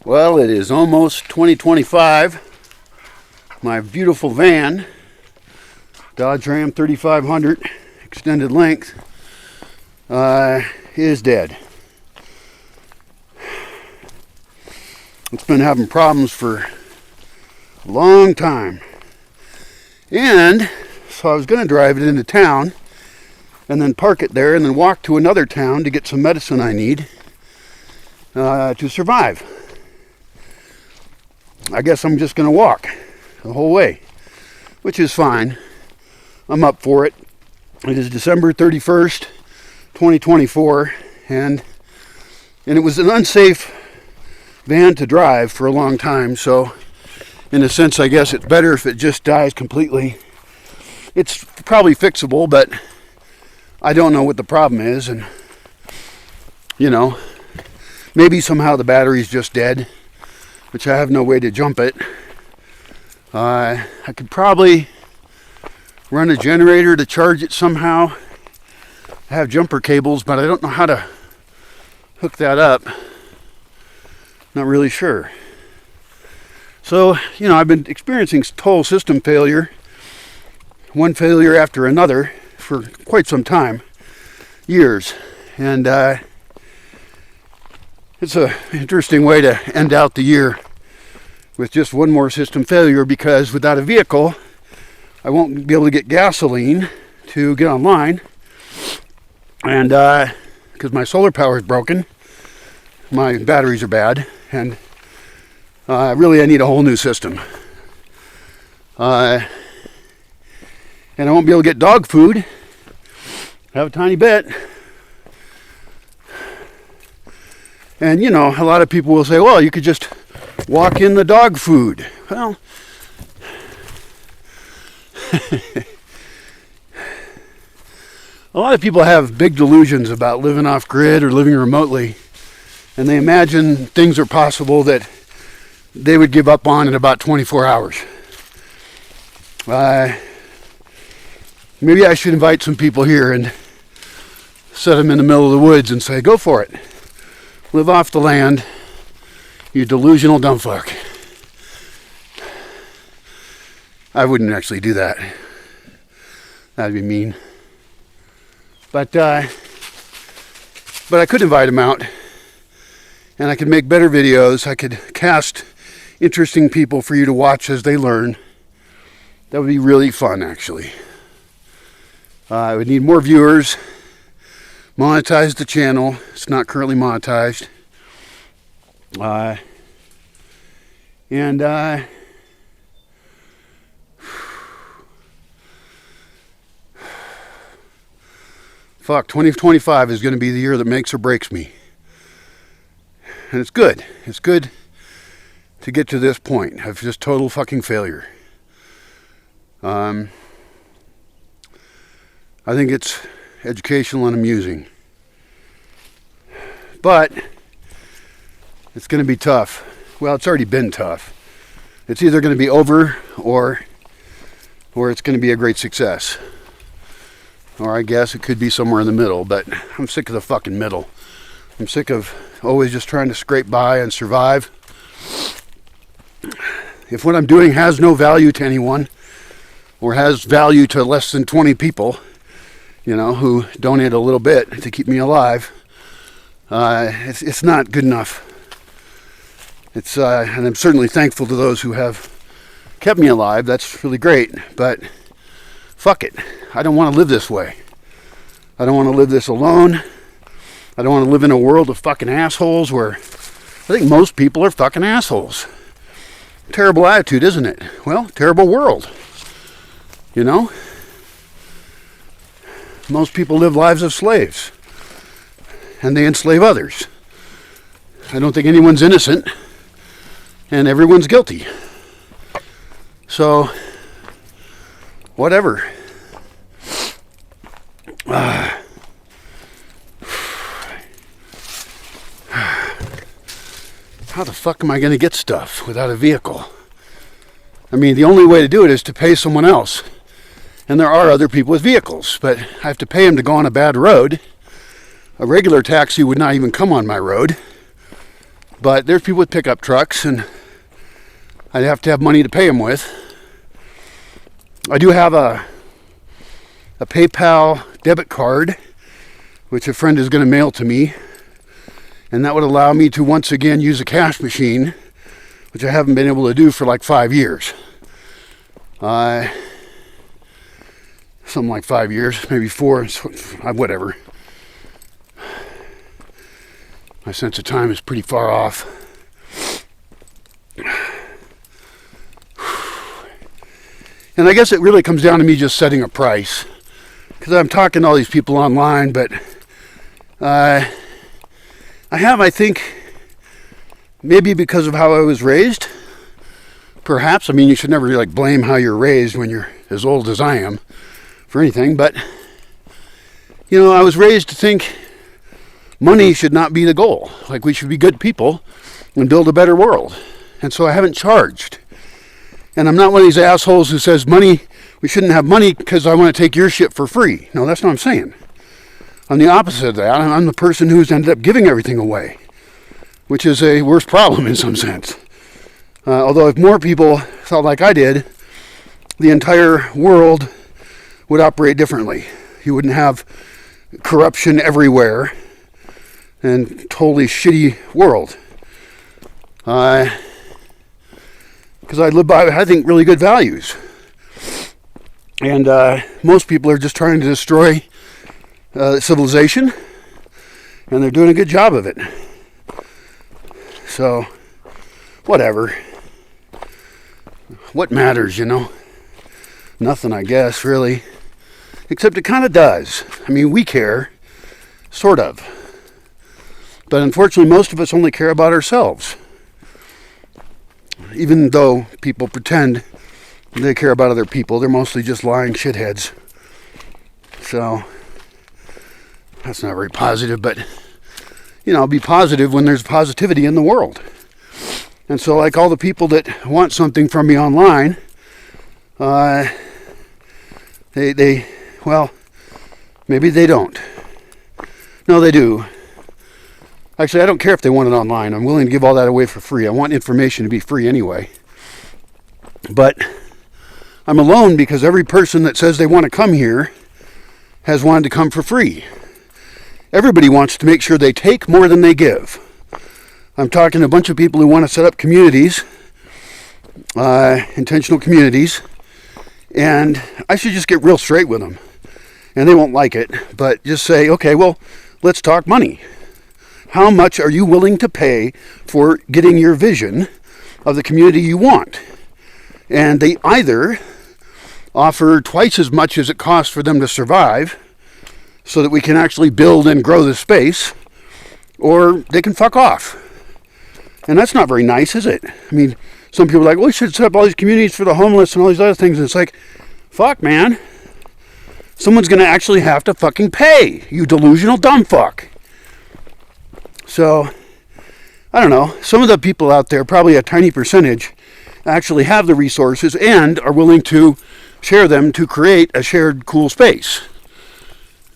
Well, it is almost 2025. My beautiful van, Dodge Ram 3500 extended length, is dead. It's been having problems for a long time. And so I was going to drive it into town and then park it there and then walk to another town to get some medicine I need to survive. I guess I'm just going to walk the whole way, which is fine. I'm up for it. It is December 31st, 2024, and it was an unsafe van to drive for a long time, so in a sense, I guess it's better if it just dies completely. It's probably fixable, but I don't know what the problem is, and, maybe somehow the battery's just dead, which I have no way to jump it. I could probably run a generator to charge it somehow. I have jumper cables, but I don't know how to hook that up. Not really sure. So, I've been experiencing total system failure, one failure after another, for quite some time, years. And it's an interesting way to end out the year with just one more system failure, because without a vehicle, I won't be able to get gasoline to get online. And because my solar power is broken, my batteries are bad, and really I need a whole new system. And I won't be able to get dog food. I have a tiny bit. And, a lot of people will say, well, you could just walk in the dog food. Well, a lot of people have big delusions about living off grid or living remotely, and they imagine things are possible that they would give up on in about 24 hours. Maybe I should invite some people here and set them in the middle of the woods and say, go for it. Live off the land, you delusional dumb fuck. I wouldn't actually do that. That'd be mean. But I could invite them out, and I could make better videos. I could cast interesting people for you to watch as they learn. That would be really fun, actually. I would need more viewers. Monetize the channel. It's not currently monetized. Fuck, 2025 is going to be the year that makes or breaks me. And it's good. It's good to get to this point of just total fucking failure. I think it's educational and amusing. But it's going to be tough. Well, it's already been tough. It's either going to be over or it's going to be a great success. Or I guess it could be somewhere in the middle, but I'm sick of the fucking middle. I'm sick of always just trying to scrape by and survive. If what I'm doing has no value to anyone, or has value to less than 20 people, who donate a little bit to keep me alive, it's not good enough. And I'm certainly thankful to those who have kept me alive. That's really great, but fuck it. I don't want to live this way. I don't want to live this alone. I don't want to live in a world of fucking assholes where I think most people are fucking assholes. Terrible attitude, isn't it? Well, terrible world. Most people live lives of slaves, and they enslave others. I don't think anyone's innocent, and everyone's guilty. So, whatever. How the fuck am I going to get stuff without a vehicle? I mean, the only way to do it is to pay someone else. And there are other people with vehicles, but I have to pay them to go on a bad road. A regular taxi would not even come on my road. But there's people with pickup trucks, and I'd have to have money to pay them with. I do have a PayPal debit card, which a friend is going to mail to me, and that would allow me to once again use a cash machine, which I haven't been able to do for like 5 years. Something like 5 years, maybe 4, whatever. My sense of time is pretty far off. And I guess it really comes down to me just setting a price. Because I'm talking to all these people online, but I think, maybe because of how I was raised, perhaps. I mean, you should never like blame how you're raised when you're as old as I am for anything, but I was raised to think money should not be the goal. Like, we should be good people and build a better world. And so I haven't charged. And I'm not one of these assholes who says we shouldn't have money because I want to take your shit for free. No, that's not what I'm saying. I'm the opposite of that. I'm the person who's ended up giving everything away, which is a worse problem in some sense. Although if more people thought like I did, the entire world would operate differently. You wouldn't have corruption everywhere and totally shitty world. Because I live by, I think, really good values. And most people are just trying to destroy civilization, and they're doing a good job of it. So, whatever. What matters, Nothing, I guess, really. Except it kind of does. I mean, we care, sort of. But unfortunately, most of us only care about ourselves. Even though people pretend they care about other people, they're mostly just lying shitheads. So, that's not very positive, but, be positive when there's positivity in the world. And so, like all the people that want something from me online, well, maybe they don't. No, they do. Actually, I don't care if they want it online. I'm willing to give all that away for free. I want information to be free anyway. But I'm alone because every person that says they want to come here has wanted to come for free. Everybody wants to make sure they take more than they give. I'm talking to a bunch of people who want to set up communities, intentional communities, and I should just get real straight with them. And they won't like it, but just say, okay, well, let's talk money. How much are you willing to pay for getting your vision of the community you want? And they either offer twice as much as it costs for them to survive so that we can actually build and grow the space, or they can fuck off. And that's not very nice, is it? I mean, some people are like, well, we should set up all these communities for the homeless and all these other things. And it's like, fuck, man. Someone's going to actually have to fucking pay, you delusional dumb fuck. So, I don't know. Some of the people out there, probably a tiny percentage, actually have the resources and are willing to share them to create a shared cool space.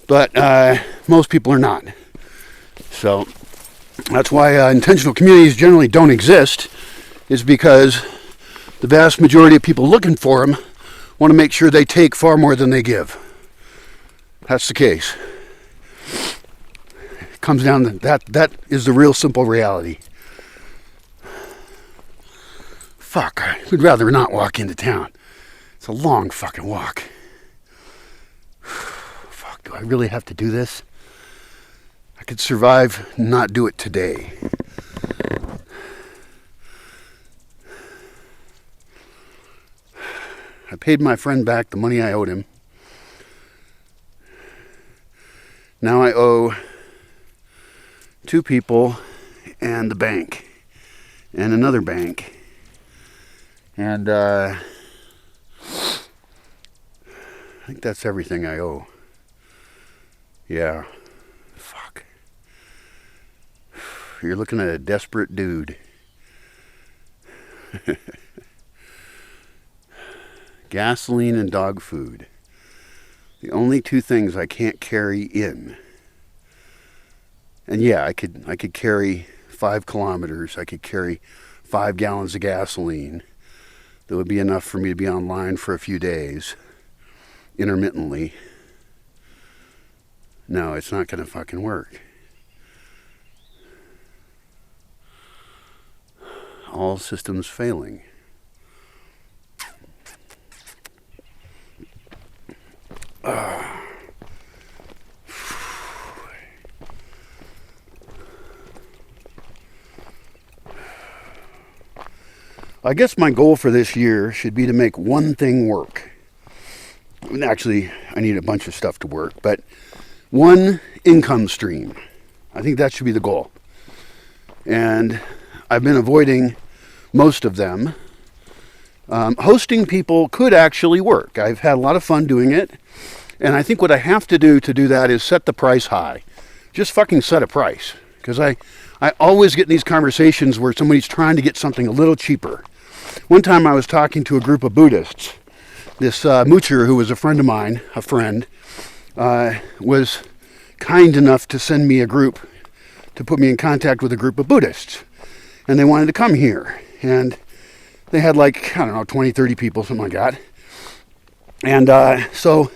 But most people are not. So, that's why intentional communities generally don't exist, is because the vast majority of people looking for them want to make sure they take far more than they give. That's the case. It comes down to that. That is the real simple reality. Fuck, I would rather not walk into town. It's a long fucking walk. Fuck, do I really have to do this? I could survive and not do it today. I paid my friend back the money I owed him. Now I owe 2 people and the bank and another bank. And I think that's everything I owe. Yeah. Fuck. You're looking at a desperate dude. Gasoline and dog food. The only 2 things I can't carry in. And yeah, I could carry 5 kilometers, I could carry 5 gallons of gasoline. That would be enough for me to be online for a few days, intermittently. No, it's not going to fucking work. All systems failing. I guess my goal for this year should be to make one thing work. Actually, I need a bunch of stuff to work, but one income stream. I think that should be the goal. And I've been avoiding most of them. Hosting people could actually work. I've had a lot of fun doing it. And I think what I have to do that is set the price high. Just fucking set a price. Because I always get in these conversations where somebody's trying to get something a little cheaper. One time I was talking to a group of Buddhists. This moocher, who was a friend of mine, was kind enough to send me to put me in contact with a group of Buddhists. And they wanted to come here. And they had 20, 30 people, something like that. And so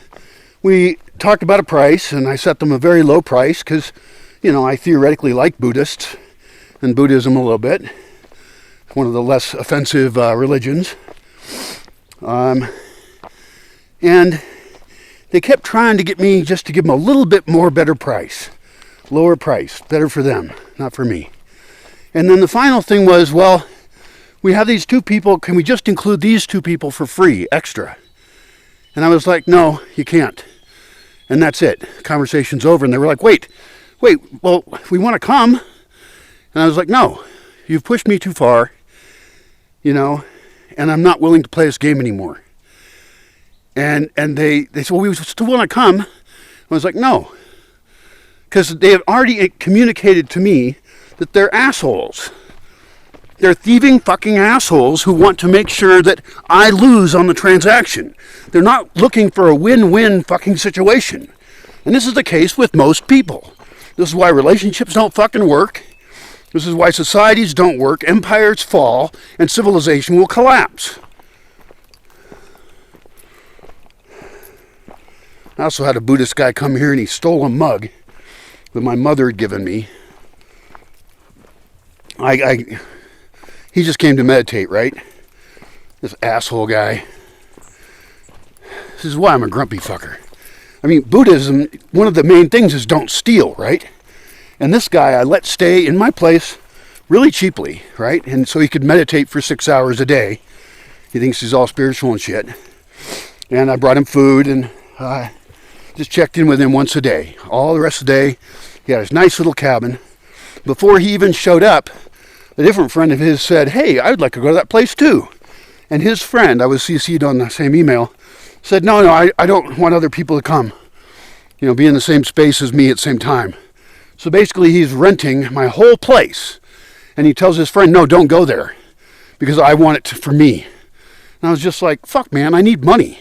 we talked about a price, and I set them a very low price because, I theoretically like Buddhists and Buddhism a little bit. One of the less offensive religions. And they kept trying to get me just to give them a little bit more better price. Lower price. Better for them, not for me. And then the final thing was, well, we have these 2 people. Can we just include these 2 people for free, extra? And I was like, no, you can't. And that's it. Conversation's over. And they were like, wait, well, we want to come. And I was like, no, you've pushed me too far, and I'm not willing to play this game anymore. And they said, well, we still want to come. I was like, no. Because they have already communicated to me that they're assholes. They're thieving fucking assholes who want to make sure that I lose on the transaction. They're not looking for a win-win fucking situation. And this is the case with most people. This is why relationships don't fucking work. This is why societies don't work, empires fall, and civilization will collapse. I also had a Buddhist guy come here and he stole a mug that my mother had given me. He just came to meditate, right? This asshole guy. This is why I'm a grumpy fucker. I mean, Buddhism, one of the main things is don't steal, right? And this guy I let stay in my place really cheaply, right? And so he could meditate for 6 hours a day. He thinks he's all spiritual and shit. And I brought him food and just checked in with him once a day. All the rest of the day, he had his nice little cabin. Before he even showed up, a different friend of his said, hey, I'd like to go to that place too. And his friend, I was CC'd on the same email, said, no, I don't want other people to come. Be in the same space as me at the same time. So basically he's renting my whole place. And he tells his friend, no, don't go there. Because I want it for me. And I was just like, fuck man, I need money.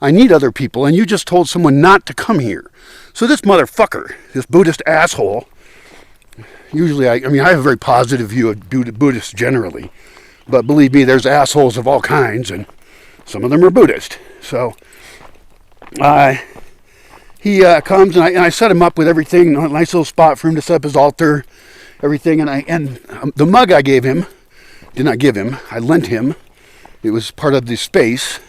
I need other people. And you just told someone not to come here. So this motherfucker, this Buddhist asshole, usually, I have a very positive view of Buddhists generally. But believe me, there's assholes of all kinds. And some of them are Buddhist. So he comes and I set him up with everything, a nice little spot for him to set up his altar, everything. And the mug I gave him, did not give him, I lent him. It was part of the space.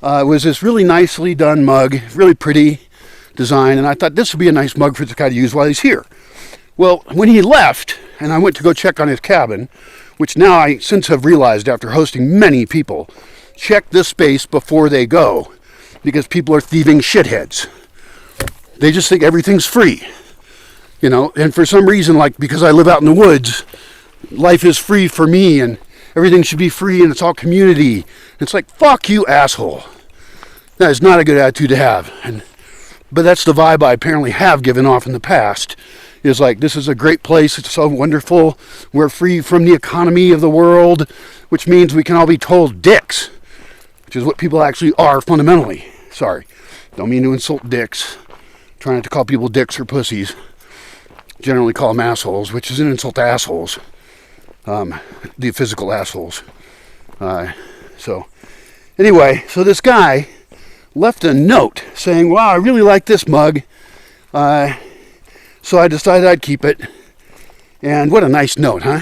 It was this really nicely done mug, really pretty design. And I thought this would be a nice mug for this guy to use while he's here. Well, when he left, and I went to go check on his cabin, which now I since have realized after hosting many people, check this space before they go, because people are thieving shitheads. They just think everything's free, and for some reason, because I live out in the woods, life is free for me and everything should be free and it's all community. And it's like, fuck you, asshole. That is not a good attitude to have. But that's the vibe I apparently have given off in the past. Is like, this is a great place, it's so wonderful, we're free from the economy of the world, which means we can all be told dicks, which is what people actually are fundamentally. Sorry, don't mean to insult dicks. Trying not to call people dicks or pussies. generally call them assholes, which is an insult to assholes. The physical assholes. So anyway, so this guy left a note saying, wow, I really like this mug. So I decided I'd keep it. And what a nice note, huh?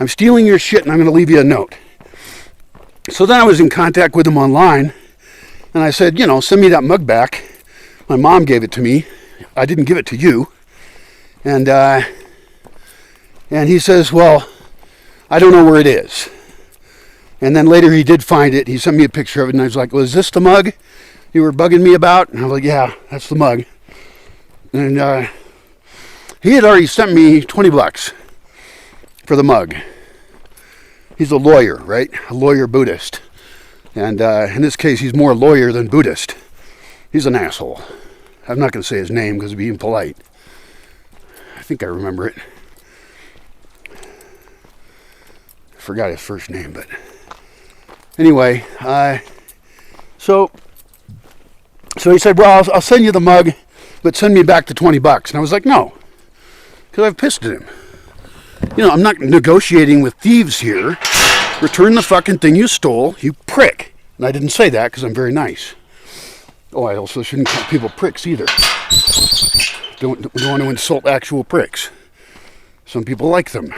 I'm stealing your shit and I'm going to leave you a note. So then I was in contact with him online. And I said, send me that mug back. My mom gave it to me. I didn't give it to you. And he says, well, I don't know where it is. And then later he did find it. He sent me a picture of it. And I was like, well, is this the mug you were bugging me about? And I was like, yeah, that's the mug. And he had already sent me $20 for the mug. He's a lawyer, right? A lawyer Buddhist. And in this case, he's more lawyer than Buddhist. He's an asshole. I'm not going to say his name because it'd be impolite. I think I remember it. I forgot his first name, but anyway, so he said, well, I'll send you the mug, but send me back the $20. And I was like, no, because I've pissed at him. I'm not negotiating with thieves here. Return the fucking thing you stole, you prick. And I didn't say that because I'm very nice. Oh, I also shouldn't call people pricks either. Don't want to insult actual pricks. Some people like them.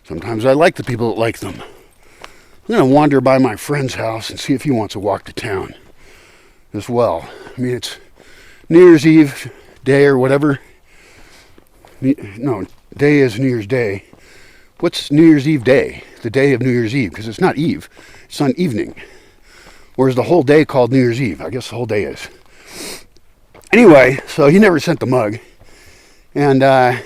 Sometimes I like the people that like them. I'm going to wander by my friend's house and see if he wants to walk to town as well. I mean, it's New Year's Eve day or whatever. No, day is New Year's Day. What's New Year's Eve day? The day of New Year's Eve, because it's not Eve. It's on evening. Or is the whole day called New Year's Eve? I guess the whole day is. Anyway, so he never sent the mug. And I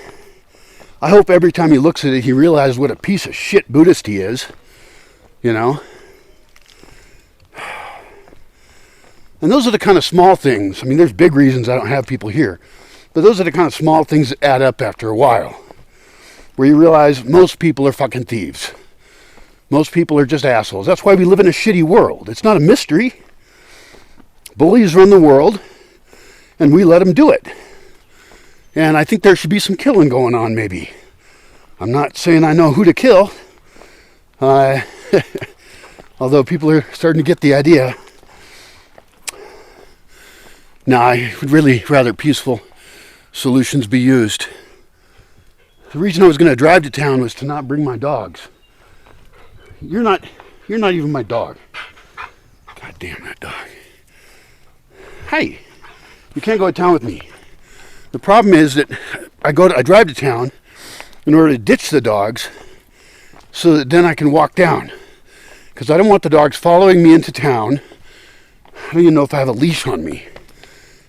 hope every time he looks at it, he realizes what a piece of shit Buddhist he is. And those are the kind of small things. I mean, there's big reasons I don't have people here. But those are the kind of small things that add up after a while. Where you realize most people are fucking thieves. Most people are just assholes. That's why we live in a shitty world. It's not a mystery. Bullies run the world, and we let them do it. And I think there should be some killing going on, maybe. I'm not saying I know who to kill. Although people are starting to get the idea. No, I would really rather peaceful solutions be used. The reason I was going to drive to town was to not bring my dogs. You're not even my dog. God damn that dog. Hey, you can't go to town with me. The problem is that I drive to town in order to ditch the dogs so that then I can walk down. Because I don't want the dogs following me into town. I don't even know if I have a leash on me.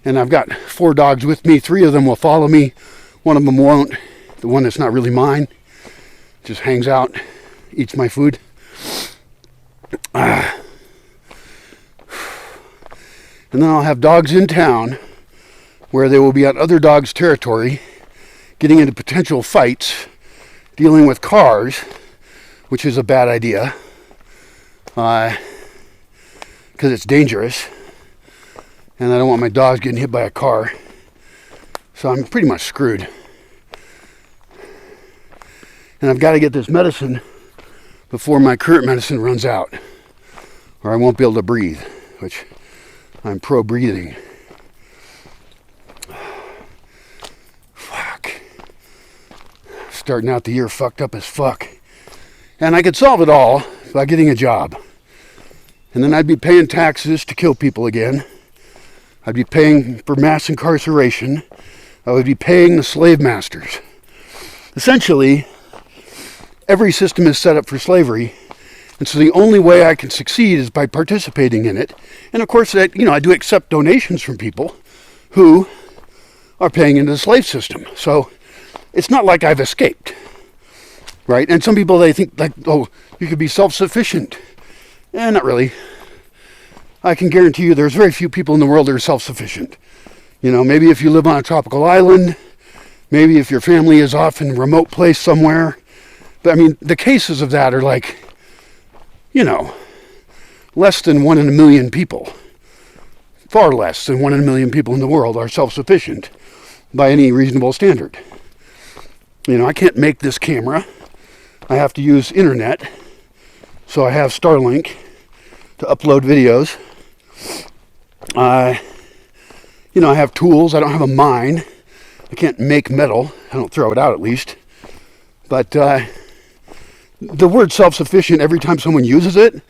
And I've got 4 dogs with me. 3 of them will follow me. 1 of them won't. The one that's not really mine just hangs out, eats my food. And then I'll have dogs in town where they will be on other dogs' territory, getting into potential fights, dealing with cars, which is a bad idea, because it's dangerous, and I don't want my dogs getting hit by a car. So I'm pretty much screwed. And I've got to get this medicine before my current medicine runs out, or I won't be able to breathe, which I'm pro-breathing. Fuck. Starting out the year fucked up as fuck. And I could solve it all by getting a job. And then I'd be paying taxes to kill people again. I'd be paying for mass incarceration. I would be paying the slave masters. Essentially, every system is set up for slavery, and so the only way I can succeed is by participating in it. And of course, I do accept donations from people who are paying into the slave system. So it's not like I've escaped, right? And some people, they think like, oh, you could be self-sufficient. Not really. I can guarantee you there's very few people in the world that are self-sufficient. Maybe if you live on a tropical island, maybe if your family is off in a remote place somewhere. But I mean, the cases of that are like, less than 1 in a million people. Far less than 1 in a million people in the world are self-sufficient by any reasonable standard. I can't make this camera. I have to use internet. So I have Starlink to upload videos. I have tools. I don't have a mine. I can't make metal. I don't throw it out, at least. But the word self-sufficient, every time someone uses it,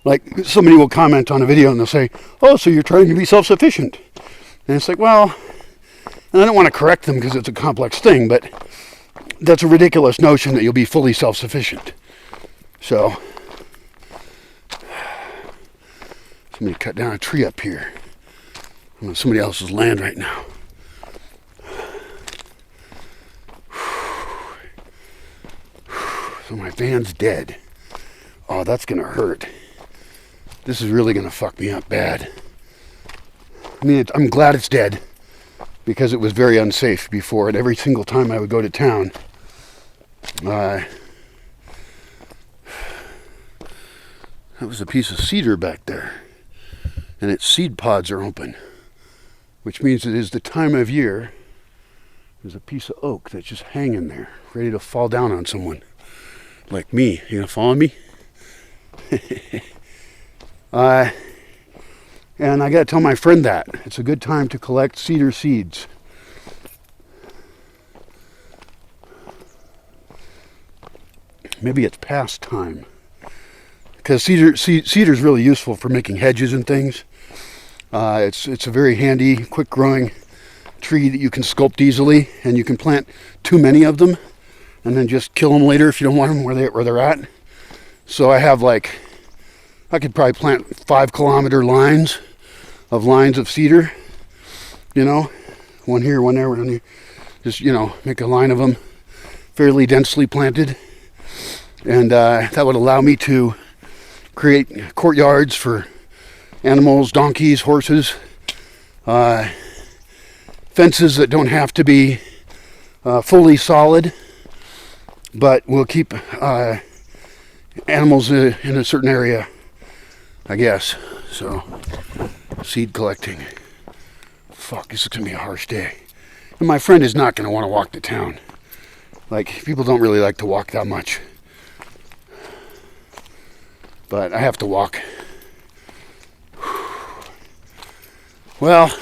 like somebody will comment on a video and they'll say, oh, so you're trying to be self-sufficient. And it's like, well, and I don't want to correct them because it's a complex thing, but that's a ridiculous notion that you'll be fully self-sufficient. So, somebody cut down a tree up here. I'm on somebody else's land right now. So my van's dead. Oh, that's gonna hurt. This is really gonna fuck me up bad. I mean, I'm glad it's dead because it was very unsafe before. And every single time I would go to town, that was a piece of cedar back there, and its seed pods are open, which means it is the time of year. There's a piece of oak that's just hanging there, ready to fall down on someone. Like me. You gonna follow me? And I gotta tell my friend that. It's a good time to collect cedar seeds. Maybe it's past time. Because cedar's really useful for making hedges and things. It's a very handy, quick-growing tree that you can sculpt easily, and you can plant too many of them, and then just kill them later if you don't want them where they're at. So I have I could probably plant 5-kilometer lines of cedar, one here, one there, one here. Just, make a line of them fairly densely planted. And that would allow me to create courtyards for animals, donkeys, horses, fences that don't have to be fully solid, but will keep animals in a certain area, I guess. So, seed collecting. Fuck, this is going to be a harsh day. And my friend is not going to want to walk to town. People don't really like to walk that much. But I have to walk. Well,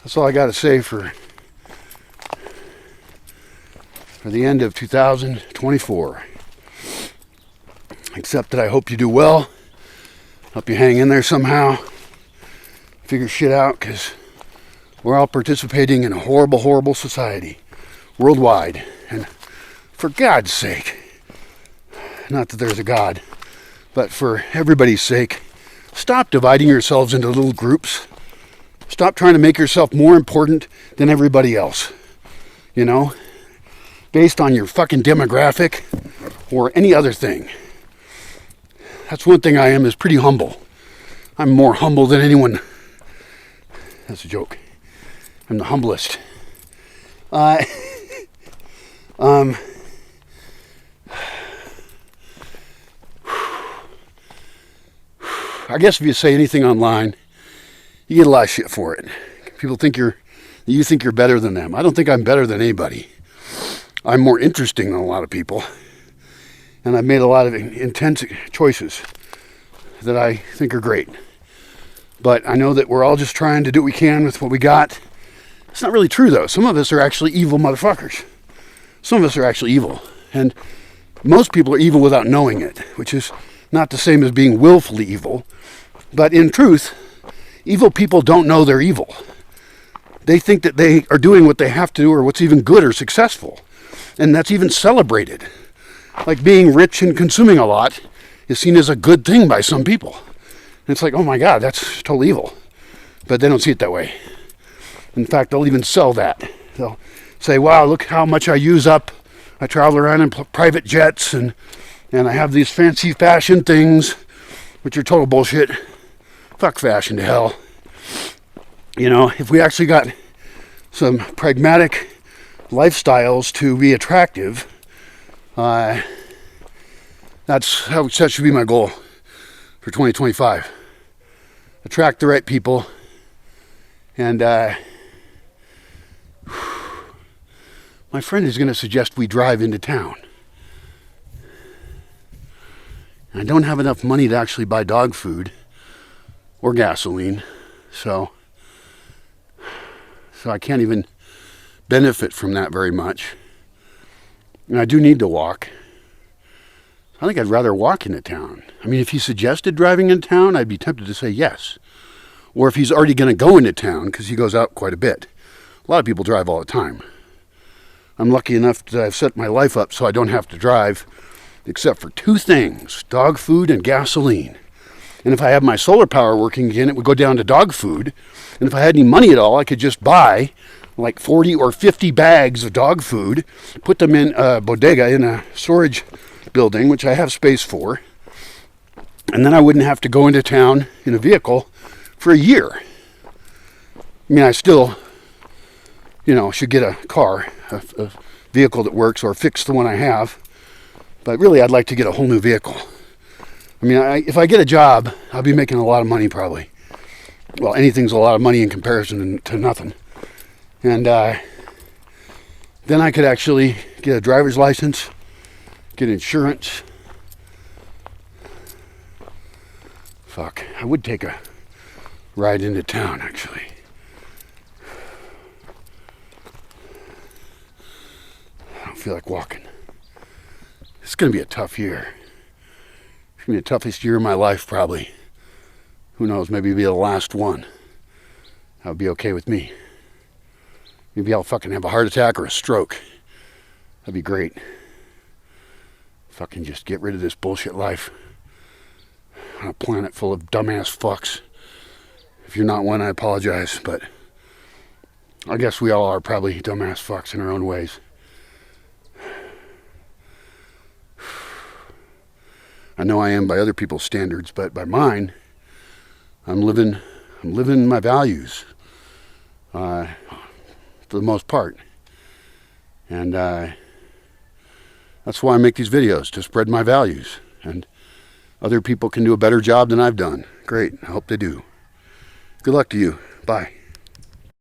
that's all I got to say for the end of 2024. Except that I hope you do well. Hope you hang in there somehow. Figure shit out, because we're all participating in a horrible, horrible society worldwide. And for God's sake, not that there's a God, but for everybody's sake, stop dividing yourselves into little groups. Stop trying to make yourself more important than everybody else. Based on your fucking demographic or any other thing. That's one thing I am, is pretty humble. I'm more humble than anyone. That's a joke. I'm the humblest. I guess if you say anything online, you get a lot of shit for it. People think you think you're better than them. I don't think I'm better than anybody. I'm more interesting than a lot of people. And I've made a lot of intense choices that I think are great. But I know that we're all just trying to do what we can with what we got. It's not really true, though. Some of us are actually evil motherfuckers. Some of us are actually evil. And most people are evil without knowing it, which is not the same as being willfully evil. But in truth, evil people don't know they're evil. They think that they are doing what they have to do, or what's even good or successful. And that's even celebrated. Like being rich and consuming a lot is seen as a good thing by some people. And it's like, oh my God, that's totally evil. But they don't see it that way. In fact, they'll even sell that. They'll say, wow, look how much I use up. I travel around in private jets, and I have these fancy fashion things, which are total bullshit. Fuck fashion to hell. If we actually got some pragmatic lifestyles to be attractive, that should be my goal for 2025. Attract the right people, and my friend is going to suggest we drive into town. I don't have enough money to actually buy dog food or gasoline, so I can't even benefit from that very much. And I do need to walk. I think I'd rather walk into town. I mean, if he suggested driving into town, I'd be tempted to say yes. Or if he's already going to go into town, because he goes out quite a bit. A lot of people drive all the time. I'm lucky enough that I've set my life up so I don't have to drive, except for two things: dog food and gasoline. And if I have my solar power working again, it would go down to dog food. And if I had any money at all, I could just buy like 40 or 50 bags of dog food, put them in a bodega, in a storage building, which I have space for. And then I wouldn't have to go into town in a vehicle for a year. I mean, I still, should get a car, a vehicle that works, or fix the one I have. But really, I'd like to get a whole new vehicle. I mean, if I get a job, I'll be making a lot of money probably. Well, anything's a lot of money in comparison to nothing. And then I could actually get a driver's license, get insurance. Fuck, I would take a ride into town, actually. I don't feel like walking. It's going to be a tough year. It's going to be the toughest year of my life, probably. Who knows, maybe it'll be the last one. That would be okay with me. Maybe I'll fucking have a heart attack or a stroke. That'd be great. Fucking just get rid of this bullshit life. On a planet full of dumbass fucks. If you're not one, I apologize, but I guess we all are probably dumbass fucks in our own ways. I know I am by other people's standards, but by mine, I'm living my values, for the most part. And that's why I make these videos, to spread my values. And other people can do a better job than I've done. Great, I hope they do. Good luck to you. Bye.